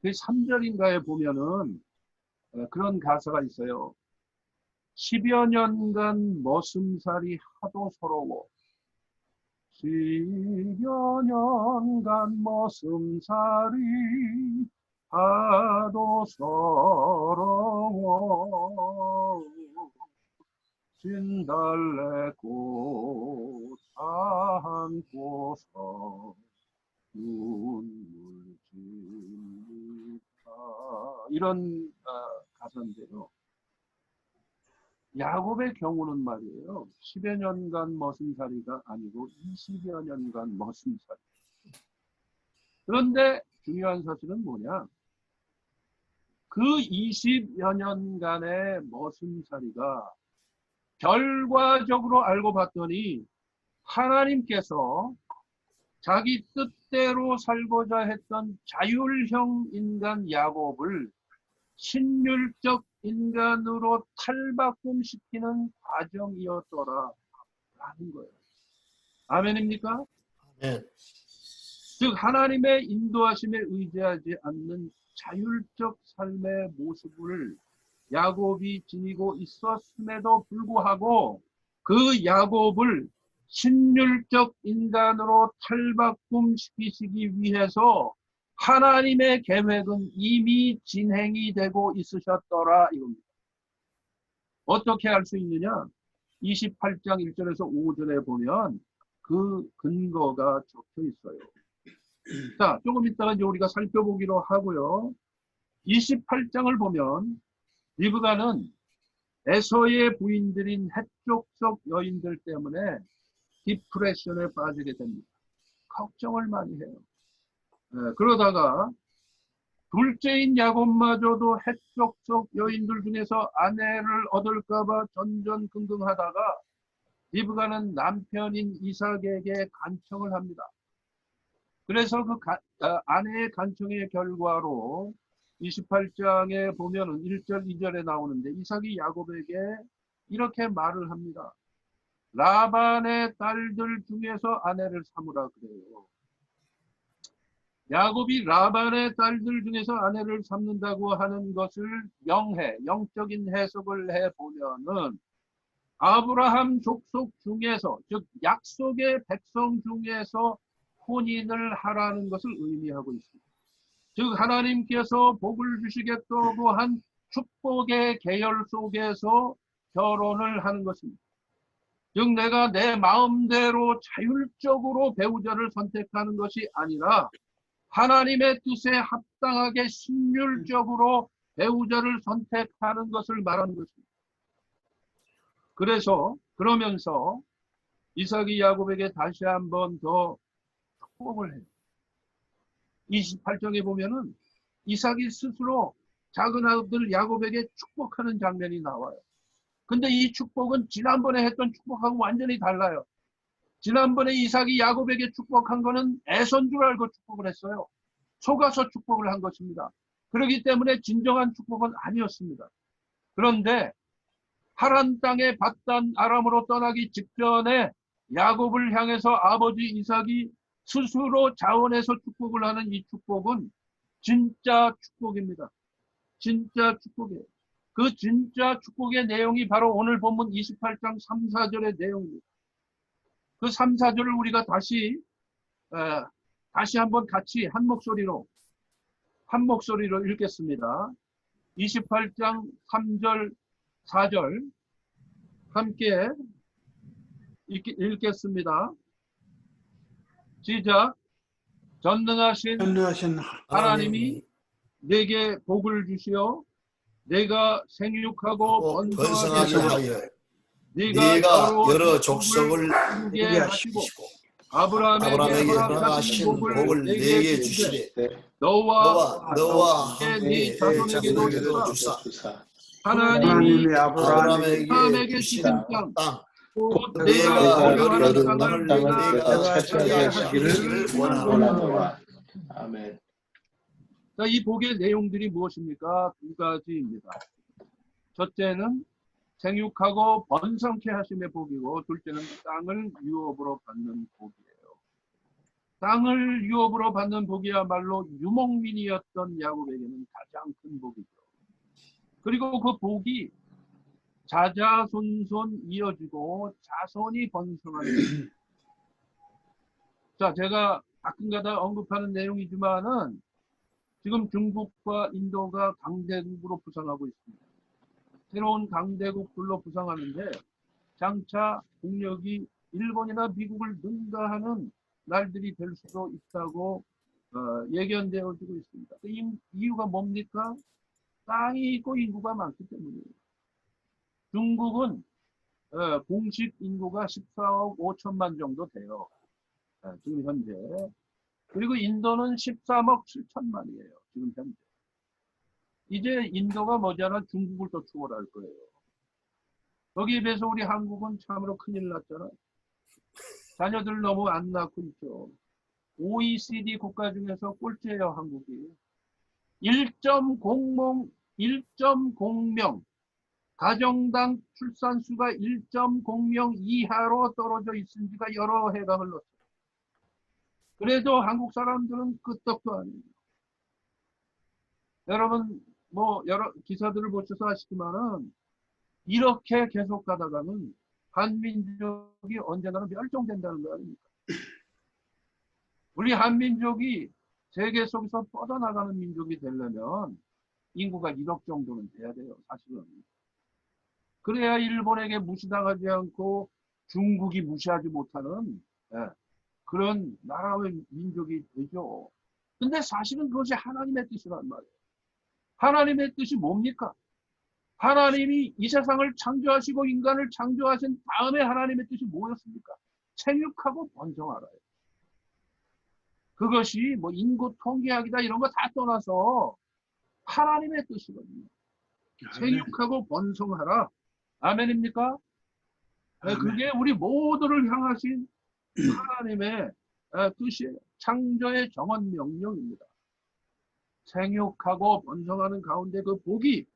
Speaker 4: 그 3절인가에 보면은 그런 가사가 있어요. 10여 년간 머슴살이 하도 서러워 10여 년간 머슴살이 하도 서러워 진달래꽃 안고서 눈물 짓니다. 이런 가사인데요. 야곱의 경우는 말이에요. 10여 년간 머슴살이가 아니고 20여 년간 머슴살이. 그런데 중요한 사실은 뭐냐? 그 20여 년간의 머슴살이가 결과적으로 알고 봤더니 하나님께서 자기 뜻대로 살고자 했던 자율형 인간 야곱을 신율적 인간으로 탈바꿈시키는 과정이었더라 라는 거예요. 아멘입니까?
Speaker 1: 아멘.
Speaker 4: 즉 하나님의 인도하심에 의지하지 않는 자율적 삶의 모습을 야곱이 지니고 있었음에도 불구하고 그 야곱을 신율적 인간으로 탈바꿈시키시기 위해서 하나님의 계획은 이미 진행이 되고 있으셨더라 이겁니다. 어떻게 알 수 있느냐? 28장 1절에서 5절에 보면 그 근거가 적혀 있어요. 자, 조금 이따가 이제 우리가 살펴보기로 하고요. 28장을 보면 리브가는 에서의 부인들인 헷족속 여인들 때문에 디프레션에 빠지게 됩니다. 걱정을 많이 해요. 그러다가 둘째인 야곱마저도 헷족속 여인들 중에서 아내를 얻을까봐 전전긍긍하다가 리브가는 남편인 이삭에게 간청을 합니다. 그래서 그 아내의 간청의 결과로 28장에 보면은 1절, 2절에 나오는데 이삭이 야곱에게 이렇게 말을 합니다. 라반의 딸들 중에서 아내를 삼으라 그래요. 야곱이 라반의 딸들 중에서 아내를 삼는다고 하는 것을 영적인 해석을 해보면은 아브라함 족속 중에서, 즉 약속의 백성 중에서 혼인을 하라는 것을 의미하고 있습니다. 즉 하나님께서 복을 주시겠다고 한 축복의 계열 속에서 결혼을 하는 것입니다. 즉 내가 내 마음대로 자율적으로 배우자를 선택하는 것이 아니라 하나님의 뜻에 합당하게 신율적으로 배우자를 선택하는 것을 말하는 것입니다. 그러면서 이삭이 야곱에게 다시 한번 더 축복을 해요. 28장에 보면은 이삭이 스스로 작은 아들 야곱에게 축복하는 장면이 나와요. 근데 이 축복은 지난번에 했던 축복하고 완전히 달라요. 지난번에 이삭이 야곱에게 축복한 거는 애선 줄 알고 축복을 했어요. 속아서 축복을 한 것입니다. 그렇기 때문에 진정한 축복은 아니었습니다. 그런데 하란 땅에 밧단 아람으로 떠나기 직전에 야곱을 향해서 아버지 이삭이 스스로 자원해서 축복을 하는 이 축복은 진짜 축복입니다. 진짜 축복이에요. 그 진짜 축복의 내용이 바로 오늘 본문 28장 3, 4절의 내용입니다. 그 3, 4절을 우리가 다시 한번 같이 한 목소리로 읽겠습니다. 28장 3절, 4절 함께 읽겠습니다. 시작. 전능하신 하나님이 내게 복을 주시어 내가 생육하고 번성하게 하여
Speaker 1: 네가 여러 족속을
Speaker 4: 이루게 하시고
Speaker 1: 아브라함에게
Speaker 4: 아브라함에게
Speaker 1: 허락하신 복을 내게 주시되
Speaker 4: 너와
Speaker 1: 너와
Speaker 4: 네
Speaker 1: 자손에게도 주사
Speaker 4: 하나님이
Speaker 1: 아브라함에게
Speaker 4: 주신
Speaker 1: 주신
Speaker 4: 땅
Speaker 1: 땅
Speaker 4: 곧
Speaker 1: 내가
Speaker 4: 내가
Speaker 1: 얻은
Speaker 4: 땅을
Speaker 1: 땅을
Speaker 4: 내가
Speaker 1: 내가
Speaker 4: 차지하게
Speaker 1: 차지하기를
Speaker 4: 하시기를
Speaker 1: 원하노라.
Speaker 6: 아멘.
Speaker 4: 자, 이 복의 내용들이 무엇입니까? 두 가지입니다. 첫째는 생육하고 번성케 하심의 복이고, 둘째는 땅을 유업으로 받는 복이에요. 땅을 유업으로 받는 복이야말로 유목민이었던 야곱에게는 가장 큰 복이죠. 그리고 그 복이 자자손손 이어지고 자손이 번성하는. 자, 제가 가끔가다 언급하는 내용이지만은 지금 중국과 인도가 강대국으로 부상하고 있습니다. 새로운 강대국들로 부상하는데 장차 국력이 일본이나 미국을 능가하는 날들이 될 수도 있다고 예견되어지고 있습니다. 그 이유가 뭡니까? 땅이 있고 인구가 많기 때문이에요. 중국은 공식 인구가 14억 5천만 정도 돼요. 지금 현재. 그리고 인도는 13억 7천만이에요. 지금 현재. 이제 인도가 머지않아 중국을 또 추월할 거예요. 거기에 비해서 우리 한국은 참으로 큰일 났잖아요. 자녀들 너무 안 낳고 있죠. OECD 국가 중에서 꼴찌예요, 한국이. 1.0명, 가정당 출산수가 1.0명 이하로 떨어져 있은 지가 여러 해가 흘렀어요. 그래도 한국 사람들은 끄떡도 아니에요. 여러분, 여러 기사들을 보셔서 아시지만은, 이렇게 계속 가다가는 한민족이 언젠가는 멸종된다는 거 아닙니까? 우리 한민족이 세계 속에서 뻗어나가는 민족이 되려면 인구가 1억 정도는 돼야 돼요, 사실은. 그래야 일본에게 무시당하지 않고 중국이 무시하지 못하는 그런 나라의 민족이 되죠. 근데 사실은 그것이 하나님의 뜻이란 말이에요. 하나님의 뜻이 뭡니까? 하나님이 이 세상을 창조하시고 인간을 창조하신 다음에 하나님의 뜻이 뭐였습니까? 생육하고 번성하라요. 그것이 인구 통계학이다 이런 거 다 떠나서 하나님의 뜻이거든요. 생육하고 번성하라. 아멘입니까? 아멘. 그게 우리 모두를 향하신 하나님의 뜻이에요. 창조의 정원 명령입니다. 생육하고 번성하는 가운데 그 복이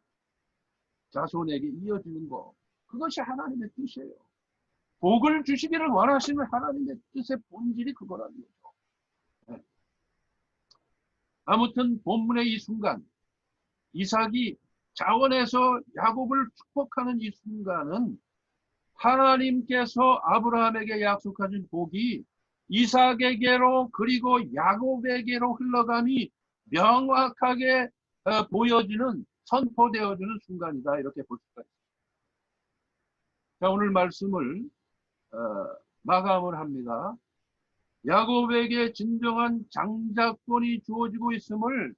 Speaker 4: 자손에게 이어지는 것, 그것이 하나님의 뜻이에요. 복을 주시기를 원하시는 하나님의 뜻의 본질이 그거라는 거죠. 네. 아무튼 본문의 이 순간, 이삭이 자원해서 야곱을 축복하는 이 순간은 하나님께서 아브라함에게 약속하신 복이 이삭에게로 그리고 야곱에게로 흘러감이 명확하게 보여지는, 선포되어지는 순간이다, 이렇게 볼 수가 있습니다. 자, 오늘 말씀을 마감을 합니다. 야곱에게 진정한 장자권이 주어지고 있음을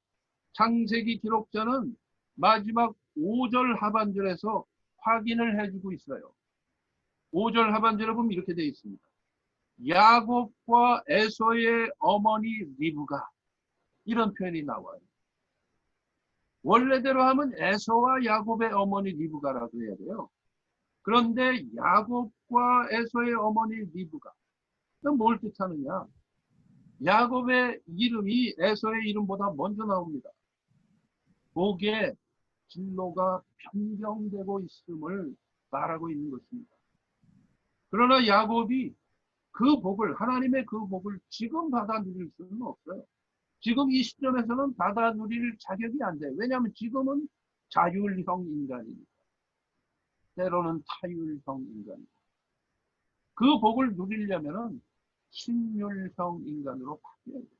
Speaker 4: 창세기 기록자는 마지막 5절 하반절에서 확인을 해주고 있어요. 5절 하반절에 보면 이렇게 되어 있습니다. 야곱과 에서의 어머니 리브가, 이런 표현이 나와요. 원래대로 하면 에서와 야곱의 어머니 리브가라고 해야 돼요. 그런데 야곱과 에서의 어머니 리브가 뭘 뜻하느냐? 야곱의 이름이 에서의 이름보다 먼저 나옵니다. 복의 진로가 변경되고 있음을 말하고 있는 것입니다. 그러나 야곱이 그 복을, 하나님의 그 복을 지금 받아 누릴 수는 없어요. 지금 이 시점에서는 받아 누릴 자격이 안 돼요. 왜냐하면 지금은 자율형 인간이니까. 때로는 타율형 인간이고. 그 복을 누리려면은 신율형 인간으로 바뀌어야 돼요.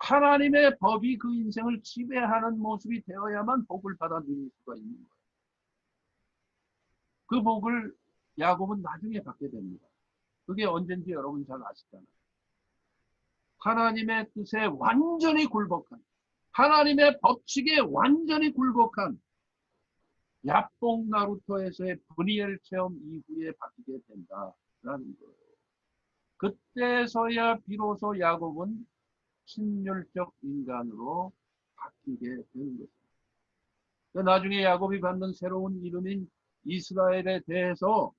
Speaker 4: 하나님의 법이 그 인생을 지배하는 모습이 되어야만 복을 받아 누릴 수가 있는 거예요. 그 복을 야곱은 나중에 받게 됩니다. 그게 언젠지 여러분 잘 아시잖아요. 하나님의 뜻에 완전히 굴복한, 하나님의 법칙에 완전히 굴복한 야뽕 나루토에서의 브니엘 체험 이후에 바뀌게 된다라는 거예요. 그때서야 비로소 야곱은 신율적 인간으로 바뀌게 되는 것입니다. 나중에 야곱이 받는 새로운 이름인 이스라엘에 대해서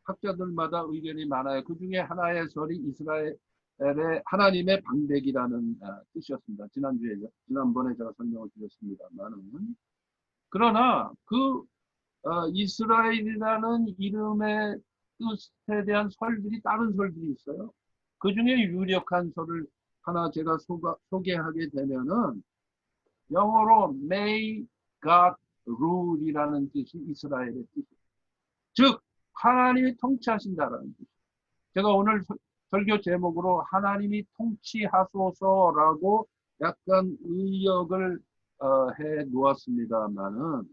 Speaker 4: 학자들마다 의견이 많아요. 그 중에 하나의 설이 이스라엘의 하나님의 방백이라는 뜻이었습니다. 지난번에 제가 설명을 드렸습니다만은. 그러나 그 이스라엘이라는 이름의 뜻에 대한 설들이 다른 설들이 있어요. 그 중에 유력한 설을 하나 제가 소개하게 되면은 영어로 May God Rule이라는 뜻이 이스라엘의 뜻이에요. 즉 하나님이 통치하신다라는 뜻이에요. 제가 오늘 설교 제목으로 하나님이 통치하소서라고 약간 의역을 해 놓았습니다만은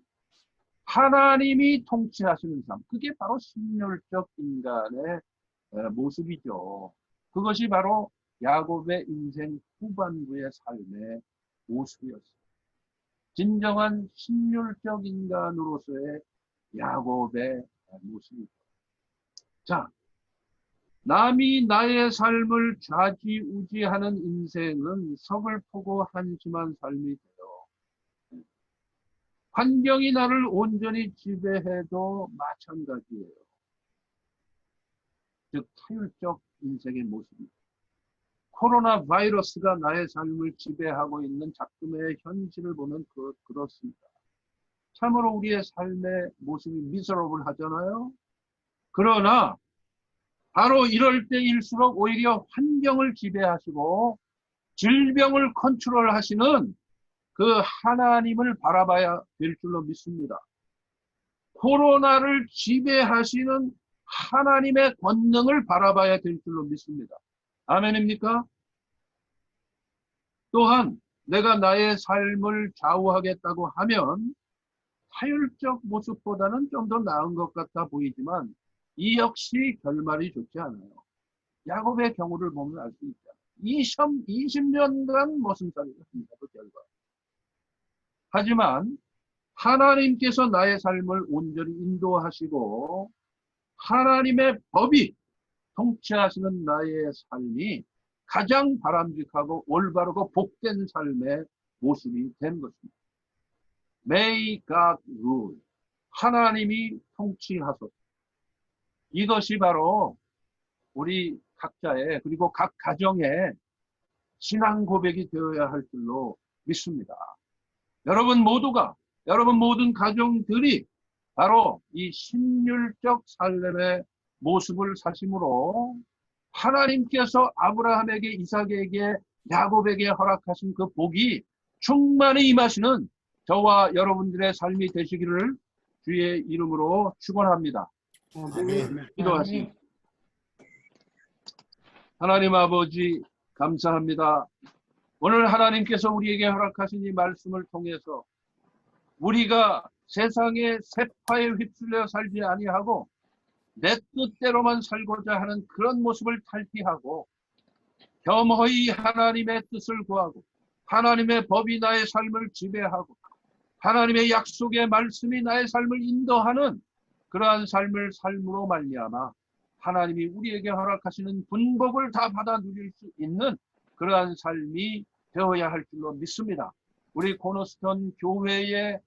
Speaker 4: 하나님이 통치하시는 삶, 그게 바로 신율적 인간의 모습이죠. 그것이 바로 야곱의 인생 후반부의 삶의 모습이었어요. 진정한 신율적 인간으로서의 야곱의 모습이죠. 자, 남이 나의 삶을 좌지우지하는 인생은 서글프고 한심한 삶이 돼요. 환경이 나를 온전히 지배해도 마찬가지예요. 즉 타율적 인생의 모습입니다. 코로나 바이러스가 나의 삶을 지배하고 있는 작금의 현실을 보면 그렇습니다. 참으로 우리의 삶의 모습이 미저러블 하잖아요. 그러나 바로 이럴 때일수록 오히려 환경을 지배하시고 질병을 컨트롤하시는 그 하나님을 바라봐야 될 줄로 믿습니다. 코로나를 지배하시는 하나님의 권능을 바라봐야 될 줄로 믿습니다. 아멘입니까? 또한 내가 나의 삶을 좌우하겠다고 하면 타율적 모습보다는 좀 더 나은 것 같아 보이지만 이 역시 결말이 좋지 않아요. 야곱의 경우를 보면 알 수 있죠. 20년간 머슴살이를 합니다. 그 결과. 하지만 하나님께서 나의 삶을 온전히 인도하시고 하나님의 법이 통치하시는 나의 삶이 가장 바람직하고 올바르고 복된 삶의 모습이 된 것입니다. May God rule. 하나님이 통치하소서. 이것이 바로 우리 각자의 그리고 각 가정의 신앙 고백이 되어야 할 줄로 믿습니다. 여러분 모든 가정들이 바로 이 신율적 삶의 모습을 사심으로 하나님께서 아브라함에게, 이삭에게, 야곱에게 허락하신 그 복이 충만히 임하시는 저와 여러분들의 삶이 되시기를 주의 이름으로 축원합니다.
Speaker 1: 아멘.
Speaker 4: 기도하십니다. 하나님 아버지 감사합니다. 오늘 하나님께서 우리에게 허락하신 이 말씀을 통해서 우리가 세상의 세파에 휩쓸려 살지 아니하고 내 뜻대로만 살고자 하는 그런 모습을 탈피하고 겸허히 하나님의 뜻을 구하고 하나님의 법이 나의 삶을 지배하고 하나님의 약속의 말씀이 나의 삶을 인도하는 그러한 삶을 삶으로 말미암아 하나님이 우리에게 허락하시는 분복을 다 받아 누릴 수 있는 그러한 삶이 되어야 할 줄로 믿습니다. 우리 코너스톤 교회의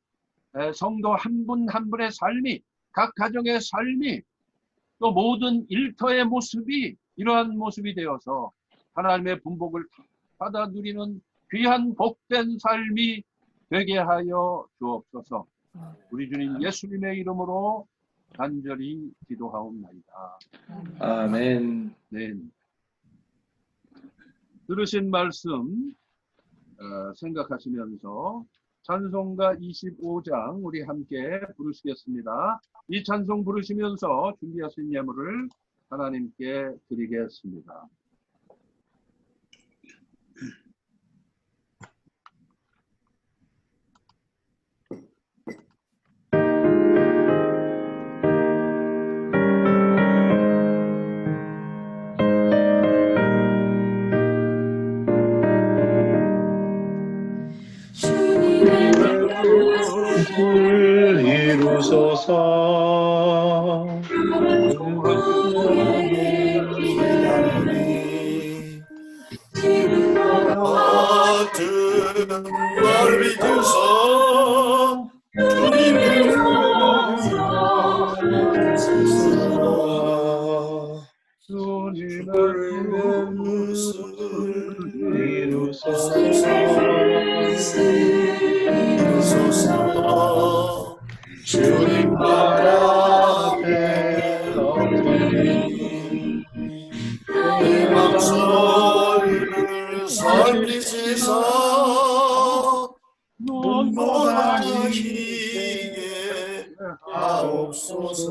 Speaker 4: 성도 한 분 한 분의 삶이 각 가정의 삶이 또 모든 일터의 모습이 이러한 모습이 되어서 하나님의 분복을 받아 누리는 귀한 복된 삶이 되게 하여 주옵소서. 우리 주님 예수님의 이름으로 간절히 기도하옵나이다.
Speaker 6: 아멘.
Speaker 4: 네. 들으신 말씀 생각하시면서 찬송가 25장 우리 함께 부르시겠습니다. 이 찬송 부르시면서 준비하신 예물을 하나님께 드리겠습니다.
Speaker 6: 뜻을 이루소서.
Speaker 1: 같은 날 믿으소 주님의 주님의 무슨 이루소서 주님 나라 앞에 엎드리니 내 맘소리를 살피시사 논하기에 하옵소서.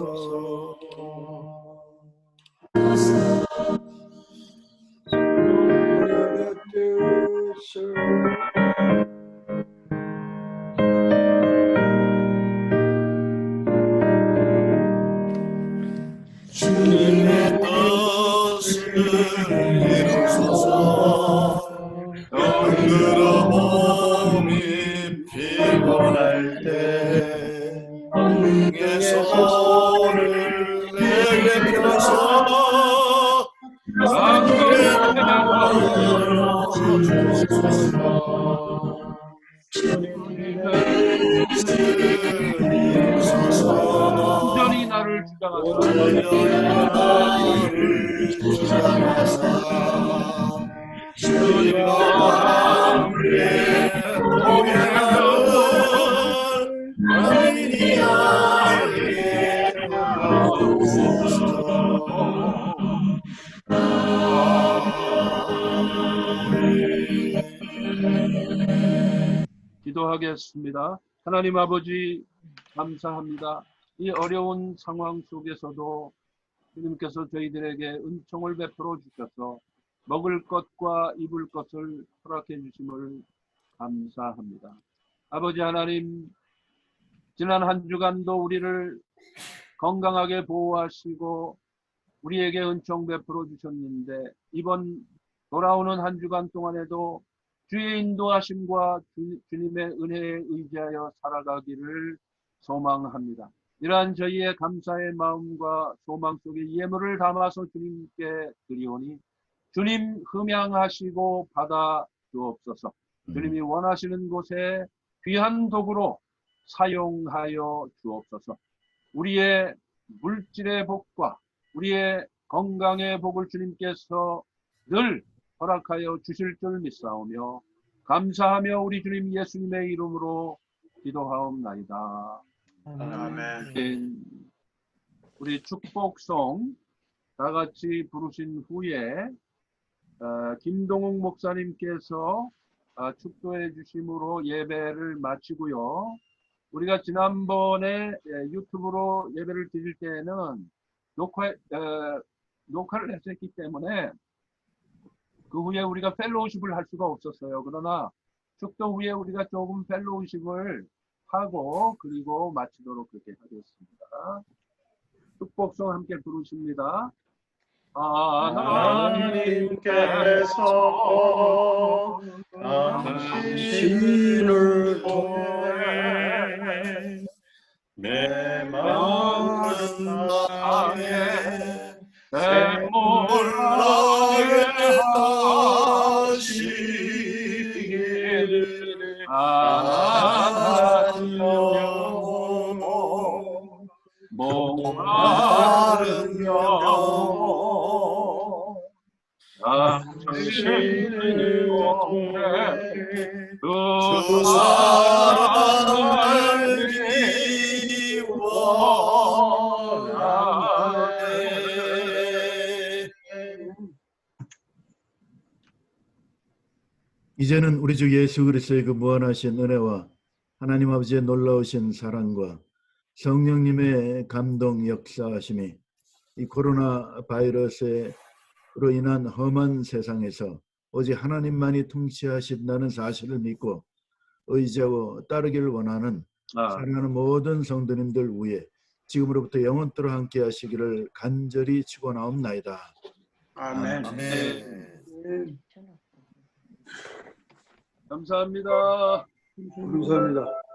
Speaker 1: 주님의 뜻을 이루소서. 힘들어 몸이 피곤할 때 내 손을 내게 펴서
Speaker 4: 온전히 나를 주장하사
Speaker 1: 주님과 함께 동행하는 나인이 알게 하옵소서.
Speaker 4: 기도하겠습니다. 하나님 아버지 감사합니다. 이 어려운 상황 속에서도 주님께서 저희들에게 은총을 베풀어 주셔서 먹을 것과 입을 것을 허락해 주심을 감사합니다. 아버지 하나님, 지난 한 주간도 우리를 건강하게 보호하시고 우리에게 은총 베풀어 주셨는데 이번 돌아오는 한 주간 동안에도 주의 인도하심과 주님의 은혜에 의지하여 살아가기를 소망합니다. 이러한 저희의 감사의 마음과 소망 속에 예물을 담아서 주님께 드리오니 주님 흠양하시고 받아 주옵소서. 주님이 원하시는 곳에 귀한 도구로 사용하여 주옵소서. 우리의 물질의 복과 우리의 건강의 복을 주님께서 늘 허락하여 주실 줄 믿사오며 감사하며 우리 주님 예수님의 이름으로 기도하옵나이다. 아멘. 우리 축복송 다 같이 부르신 후에 김동욱 목사님께서 축도해 주심으로 예배를 마치고요. 우리가 지난번에 유튜브로 예배를 드릴 때에는 녹화를 했었기 때문에 그 후에 우리가 펠로우십을 할 수가 없었어요. 그러나 축도 후에 우리가 조금 펠로우십을 하고 그리고 마치도록 그렇게 하겠습니다. 축복송 함께 부르십니다.
Speaker 6: 하나님께서 당신을 통해 내 마음은 나의 몰라게 하시기를 하나님여
Speaker 4: 당신을 통해 그
Speaker 1: 사랑을 원하네.
Speaker 8: 이제는 우리 주 예수 그리스도의 그 무한하신 은혜와 하나님 아버지의 놀라우신 사랑과 성령님의 감동 역사하심이 이 코로나 바이러스로 인한 험한 세상에서 오직 하나님만이 통치하신다는 사실을 믿고 의지하고 따르기를 원하는 사랑하는 모든 성도님들 위해 지금으로부터 영원토록 함께 하시기를 간절히 축원하옵나이다.
Speaker 5: 아멘.
Speaker 4: 감사합니다.
Speaker 5: 감사합니다.